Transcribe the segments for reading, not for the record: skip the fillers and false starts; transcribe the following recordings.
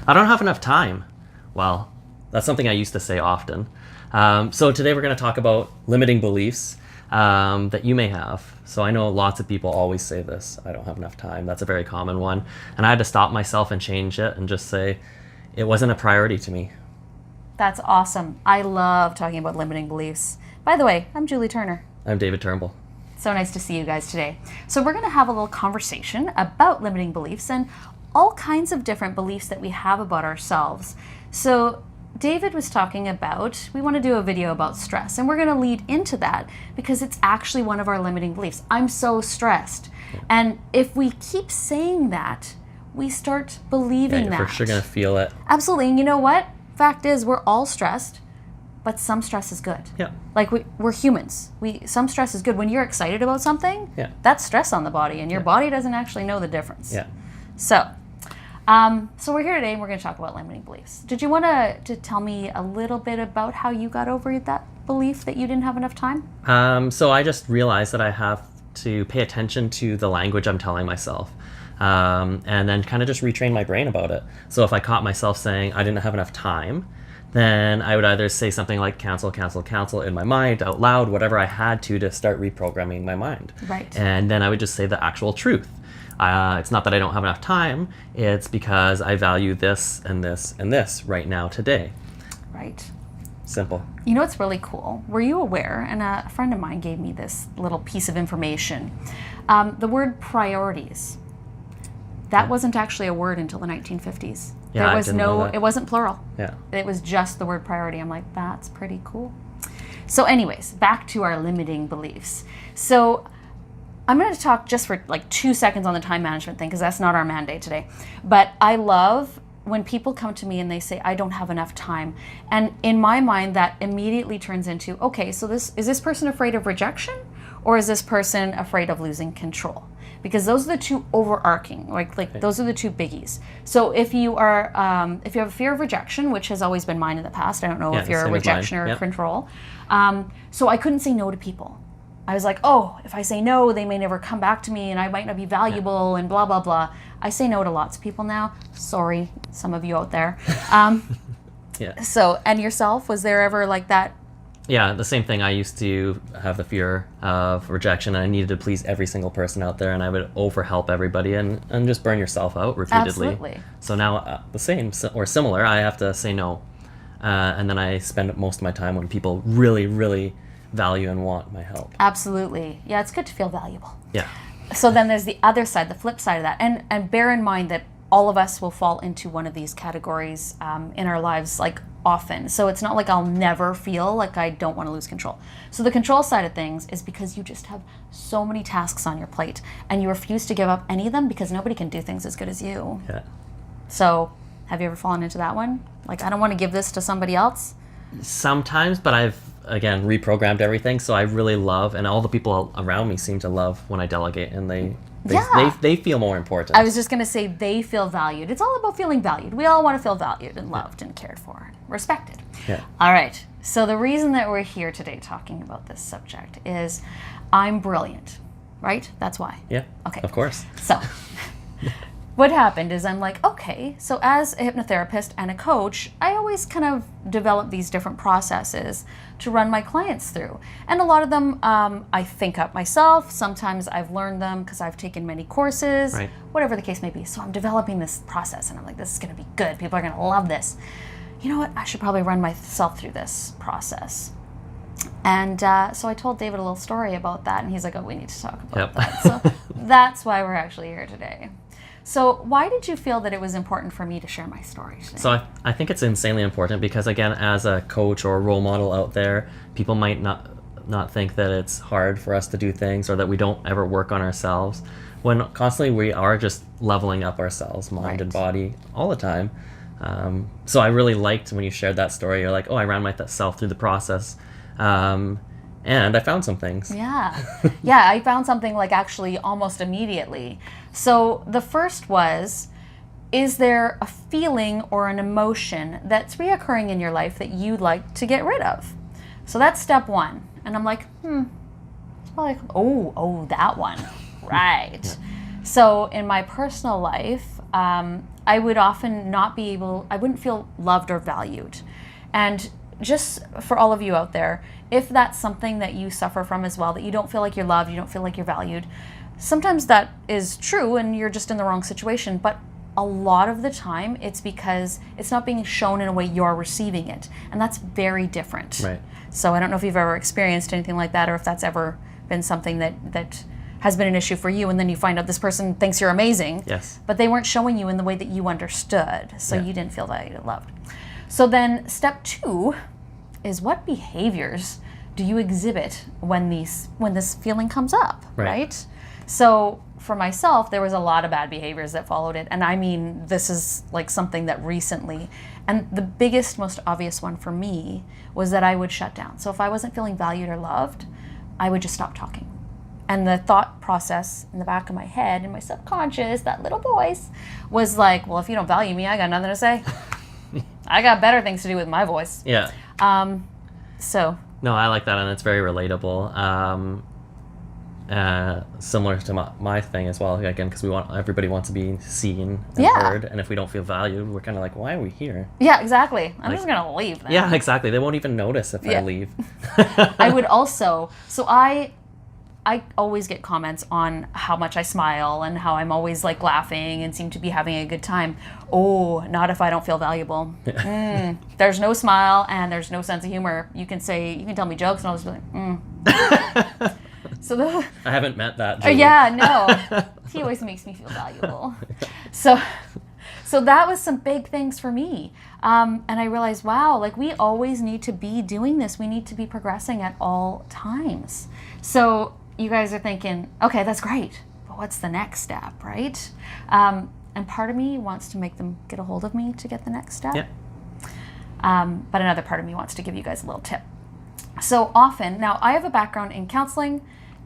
I don't have enough time. Well, that's something I used to say often. So today we're going to talk about limiting beliefs that you may have. So I know lots of people always say this, I don't have enough time. That's a very common one. And I had to stop myself and change it and just say, it wasn't a priority to me. That's awesome. I love talking about limiting beliefs. By the way, I'm Julie Turner. I'm David Turnbull. So nice to see you guys today. So we're going to have a little conversation about limiting beliefs and all kinds of different beliefs that we have about ourselves. So David was talking about, we want to do a video about stress, and we're going to lead into that because it's actually one of our limiting beliefs. I'm so stressed. And if we keep saying that, we start believing that. You're for sure going to feel it. Absolutely. And you know what? Fact is, we're all stressed, but some stress is good. Yeah. Like we're humans. Some stress is good. When you're excited about something, that's stress on the body, and your body doesn't actually know the difference. Yeah. So we're here today, and we're going to talk about limiting beliefs. Did you want to tell me a little bit about how you got over that belief that you didn't have enough time? So I just realized that I have to pay attention to the language I'm telling myself. And then kind of just retrain my brain about it. So if I caught myself saying I didn't have enough time, then I would either say something like cancel, cancel, cancel in my mind out loud, whatever I had to start reprogramming my mind. Right. And then I would just say the actual truth. It's not that I don't have enough time, it's because I value this and this and this right now today. Right. Simple. You know what's really cool? Were you aware, and a friend of mine gave me this little piece of information, the word priorities. That wasn't actually a word until the 1950s. Yeah, there was I didn't know that. It wasn't plural. Yeah. It was just the word priority. I'm like, that's pretty cool. So anyways, back to our limiting beliefs. So I'm going to talk just for like 2 seconds on the time management thing because that's not our mandate today. But I love when people come to me and they say, I don't have enough time. And in my mind, that immediately turns into, okay, so is this person afraid of rejection or is this person afraid of losing control? Because those are the two overarching, those are the two biggies. So if you are, if you have a fear of rejection, which has always been mine in the past, I don't know if you're a rejection or control. So I couldn't say no to people. I was like, oh, if I say no, they may never come back to me and I might not be valuable and blah, blah, blah. I say no to lots of people now. Sorry, some of you out there. So, and yourself, was there ever like that? Yeah, the same thing. I used to have the fear of rejection. I needed to please every single person out there, and I would overhelp everybody and just burn yourself out repeatedly. Absolutely. So now the same or similar, I have to say no. And then I spend most of my time when people really, really value and want my help. Absolutely. Yeah, it's good to feel valuable. Yeah. So then there's the other side, the flip side of that. And bear in mind that all of us will fall into one of these categories in our lives, like often. So it's not like I'll never feel like I don't want to lose control. So the control side of things is because you just have so many tasks on your plate and you refuse to give up any of them because nobody can do things as good as you. Yeah. So have you ever fallen into that one? Like, I don't want to give this to somebody else? Sometimes, but I've, again, reprogrammed everything. So I really love, and all the people around me seem to love when I delegate, and they feel more important. I was just going to say they feel valued. It's all about feeling valued. We all want to feel valued and loved and cared for and respected. Yeah. All right. So the reason that we're here today talking about this subject is I'm brilliant, right? That's why. Yeah. Okay. Of course. So what happened is I'm like, okay, so as a hypnotherapist and a coach, I always kind of develop these different processes to run my clients through. And a lot of them I think up myself. Sometimes I've learned them because I've taken many courses, right. Whatever the case may be. So I'm developing this process and I'm like, this is going to be good. People are going to love this. You know what? I should probably run myself through this process. And so I told David a little story about that and he's like, oh, we need to talk about that. So that's why we're actually here today. So why did you feel that it was important for me to share my story today? So I think it's insanely important because, again, as a coach or a role model out there, people might not think that it's hard for us to do things or that we don't ever work on ourselves, when constantly we are just leveling up ourselves, mind and body, all the time. So I really liked when you shared that story. You're like, oh, I ran myself through the process. And I found some things. Yeah. Yeah, I found something like actually almost immediately. So the first was, is there a feeling or an emotion that's reoccurring in your life that you'd like to get rid of? So that's step one. And I'm like, it's probably, that one. Right. Yeah. So in my personal life, I would often not be able, I wouldn't feel loved or valued. And just for all of you out there, if that's something that you suffer from as well, that you don't feel like you're loved, you don't feel like you're valued, sometimes that is true and you're just in the wrong situation. But a lot of the time, it's because it's not being shown in a way you're receiving it. And that's very different. Right. So I don't know if you've ever experienced anything like that, or if that's ever been something that has been an issue for you, and then you find out this person thinks you're amazing, Yes. but they weren't showing you in the way that you understood, so Yeah. you didn't feel valued and loved. So then step 2 is, what behaviors do you exhibit when this feeling comes up, right? So for myself, there was a lot of bad behaviors that followed it, and I mean, this is like something that recently, and the biggest, most obvious one for me was that I would shut down. So if I wasn't feeling valued or loved, I would just stop talking. And the thought process in the back of my head, in my subconscious, that little voice, was like, well, if you don't value me, I got nothing to say. I got better things to do with my voice. Yeah. So No, I like that, and it's very relatable. Similar to my thing as well. Again, because everybody wants to be seen and Yeah. heard, and if we don't feel valued, we're kind of like, why are we here? yeah, exactly. I'm just gonna leave then. Yeah, exactly. They won't even notice if I Yeah. leave. I would also, so I always get comments on how much I smile and how I'm always like laughing and seem to be having a good time. Oh, not if I don't feel valuable. There's no smile and there's no sense of humor. You can tell me jokes and I'll just be like, So I haven't met that. Julie. yeah, no. He always makes me feel valuable. So that was some big things for me. And I realized, wow, like we always need to be doing this. We need to be progressing at all times. So you guys are thinking, okay, that's great, but what's the next step, right? And part of me wants to make them get a hold of me to get the next step. Yeah. But another part of me wants to give you guys a little tip. So often, now I have a background in counseling,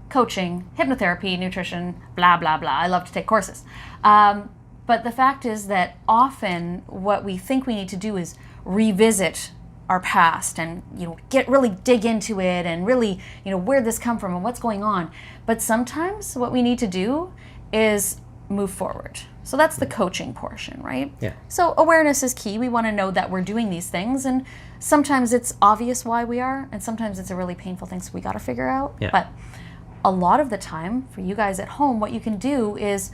coaching, hypnotherapy, nutrition, blah, blah, blah. I love to take courses. But the fact is that often what we think we need to do is revisit our past and, really dig into it and really, where'd this come from and what's going on. But sometimes what we need to do is move forward. So that's the coaching portion, right? Yeah. So awareness is key. We want to know that we're doing these things, and sometimes it's obvious why we are, and sometimes it's a really painful thing, so we got to figure out. Yeah. But a lot of the time, for you guys at home, what you can do is,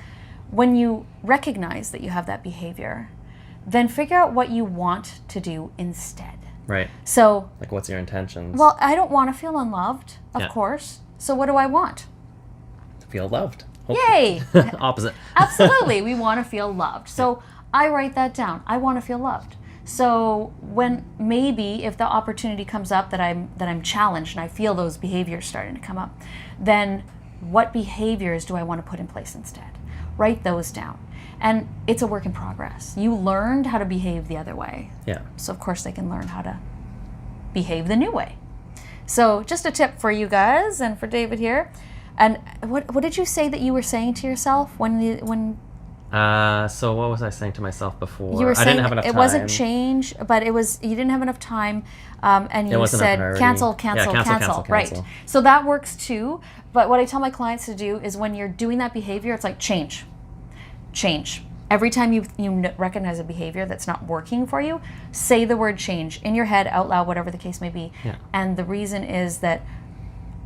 when you recognize that you have that behavior, then figure out what you want to do instead. Right. So, Like, what's your intentions? well, I don't want to feel unloved, of Yeah. course. So what do I want? To feel loved. Yay! Opposite. Absolutely, we want to feel loved. So I write that down. I want to feel loved. So when maybe if the opportunity comes up that I'm challenged and I feel those behaviors starting to come up, then what behaviors do I want to put in place instead? Write those down. And it's a work in progress. You learned how to behave the other way. Yeah. So of course they can learn how to behave the new way. So just a tip for you guys and for David here. And what did you say that you were saying to yourself when So what was I saying to myself before? you were I saying didn't have enough it time. wasn't change, but you didn't have enough time, and you wasn't a said priority. cancel, Yeah, cancel. right? So that works too. But what I tell my clients to do is when you're doing that behavior, it's like change. Every time you recognize a behavior that's not working for you, say the word change in your head, out loud, whatever the case may be. Yeah. And the reason is that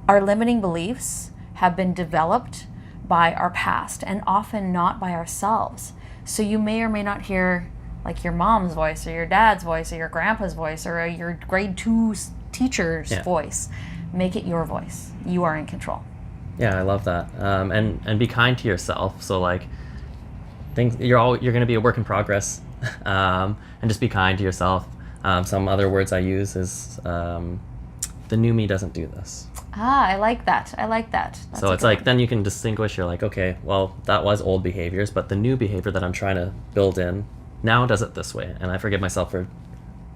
our limiting beliefs have been developed by our past and often not by ourselves. So you may or may not hear like your mom's voice or your dad's voice or your grandpa's voice or your grade 2 teacher's voice. Make it your voice. You are in control. Yeah, I love that. And be kind to yourself. So like, you're going to be a work in progress, and just be kind to yourself. Some other words I use is the new me doesn't do this. I like that. That's So it's like, then you can distinguish. You're like, okay, well, that was old behaviors, but the new behavior that I'm trying to build in now does it this way, and I forgive myself for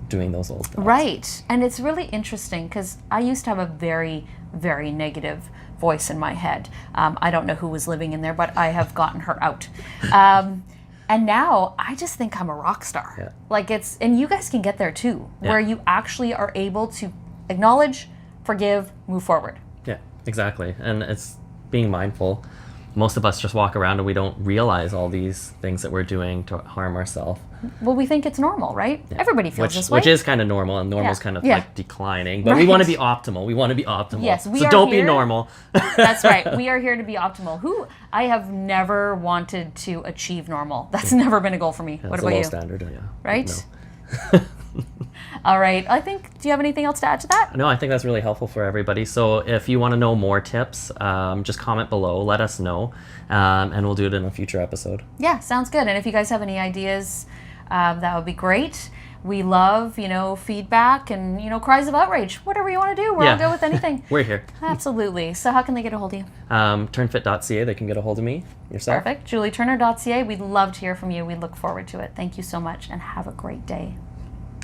doing those old things. Right. And it's really interesting because I used to have a very, very negative voice in my head. I don't know who was living in there, but I have gotten her out. And now I just think I'm a rock star. Yeah. Like and you guys can get there too, where you actually are able to acknowledge, forgive, move forward. Yeah, exactly. And it's being mindful. most of us just walk around and we don't realize all these things that we're doing to harm ourselves. Well, we think it's normal, right? Everybody feels this way. Which is kind of normal, and normal's Yeah. kind of Yeah. like declining. But we Right. want to be optimal. We want to be optimal. Yes, we so are don't be here- normal. That's right. We are here to be optimal. I have never wanted to achieve normal. That's never been a goal for me. What It's about a low you? standard, yeah. Right? No. All right. Do you have anything else to add to that? No, I think that's really helpful for everybody. So if you want to know more tips, just comment below, let us know, and we'll do it in a future episode. Yeah, sounds good. And if you guys have any ideas, that would be great. We love, feedback and, cries of outrage. Whatever you want to do, we're all Yeah. good with anything. We're here. Absolutely. So how can they get a hold of you? Turnfit.ca, they can get a hold of me, yourself. Perfect. JulieTurner.ca. We'd love to hear from you. We look forward to it. Thank you so much and have a great day.